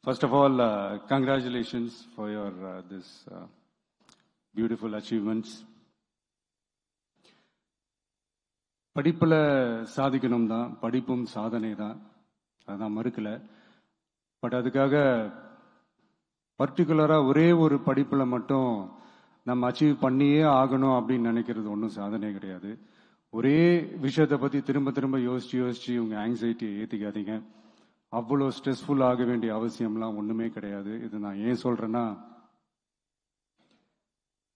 First of all, congratulations for your this beautiful achievements. படிப்புல சாதிக்கணும் தான், படிப்பும் சாதனை தான், அதான் மறுக்கல. பட் அதுக்காக பர்டிகுலரா ஒரே ஒரு படிப்புல மட்டும் நம்ம அச்சீவ் பண்ணியே ஆகணும் அப்படின்னு நினைக்கிறது ஒன்றும் சாதனை கிடையாது. ஒரே விஷயத்தை பத்தி திரும்ப திரும்ப யோசிச்சு உங்க ஆங்ஸைட்டியை ஏத்திக்காதீங்க. அவ்வளோ ஸ்ட்ரெஸ்ஃபுல் ஆக வேண்டிய அவசியம்லாம் ஒண்ணுமே கிடையாது. இது நான் ஏன் சொல்றேன்னா,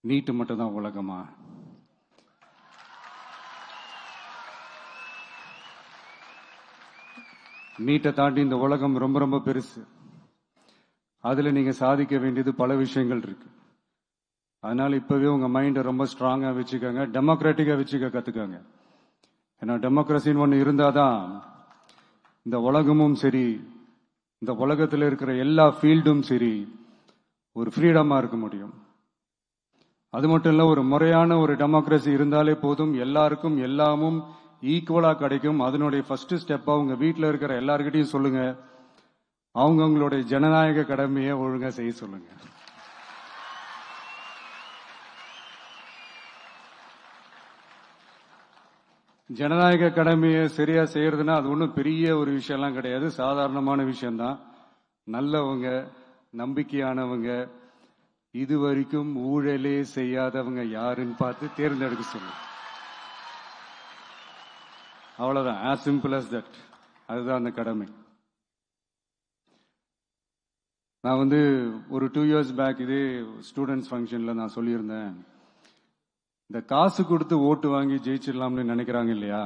நீட்டு மட்டும் தான் உலகமா? நீட்டை தாண்டி இந்த உலகம் ரொம்ப ரொம்ப பெருசு. அதுல நீங்க சாதிக்க வேண்டியது பல விஷயங்கள் இருக்கு. அதனால இப்பவே உங்க மைண்டை ரொம்ப ஸ்ட்ராங்கா வச்சுக்கோங்க, டெமோக்ராட்டிக்கா வச்சுக்க கத்துக்கோங்க. ஏன்னா டெமோக்ரஸின்னு ஒன்று இருந்தாதான் இந்த உலகமும் சரி, இந்த உலகத்தில் இருக்கிற எல்லா ஃபீல்டும் சரி, ஒரு ஃப்ரீடமா இருக்க முடியும். அது மட்டும் இல்ல, ஒரு முறையான ஒரு டெமோக்ரஸி இருந்தாலே போதும், எல்லாருக்கும் எல்லாமும் ஈக்குவலா கிடைக்கும். அதனுடைய ஃபர்ஸ்ட் ஸ்டெப்பா உங்க வீட்டில் இருக்கிற எல்லார்கிட்டையும் சொல்லுங்க, அவங்களுடைய ஜனநாயக கடமையை ஒழுங்கா செய்ய சொல்லுங்க. ஜனநாயக கடமையை சரியா செய்யறதுன்னா அது ஒன்றும் பெரிய ஒரு விஷயம்லாம் கிடையாது, சாதாரணமான விஷயம்தான். நல்லவங்க, நம்பிக்கையானவங்க, இது வரைக்கும் ஊழலே செய்யாதவங்க யாருன்னு பார்த்து தேர்ந்தெடுக்க சொல்லுங்க. அவ்வளவுதான், as simple as that. அதுதான் அந்த கடமை. நான் ஒரு 2 years பேக் இதே ஸ்டூடெண்ட்ஸ் ஃபங்க்ஷன்ல நான் சொல்லியிருந்தேன், இந்த காசு கொடுத்து ஓட்டு வாங்கி ஜெயிச்சிடலாம்னு நினைக்கிறாங்க இல்லையா,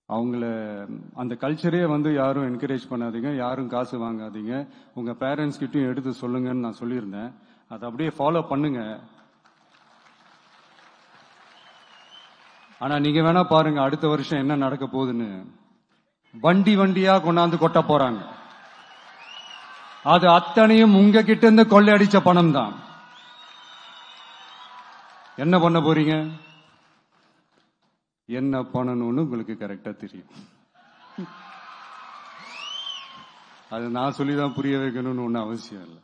அவங்கள அந்த கல்ச்சரே யாரும் என்கரேஜ் பண்ணாதீங்க, யாரும் காசு வாங்காதீங்க, உங்க பேரண்ட்ஸ் கிட்டையும் எடுத்து சொல்லுங்கன்னு நான் சொல்லியிருந்தேன். அதை அப்படியே ஃபாலோ பண்ணுங்க. ஆனா நீங்க வேணா பாருங்க, அடுத்த வருஷம் என்ன நடக்க போகுதுன்னு. வண்டி வண்டியா கொண்டாந்து கொட்ட போறாங்க. அது அத்தனையும் உங்ககிட்ட இருந்து கொள்ளையடிச்ச பணம் தான். என்ன பண்ண போறீங்க? என்ன பண்ணணும்னு உங்களுக்கு கரெக்டா தெரியும். அது நான் சொல்லிதான் புரிய வைக்கணும்னு ஒன்னும் அவசியம் இல்லை.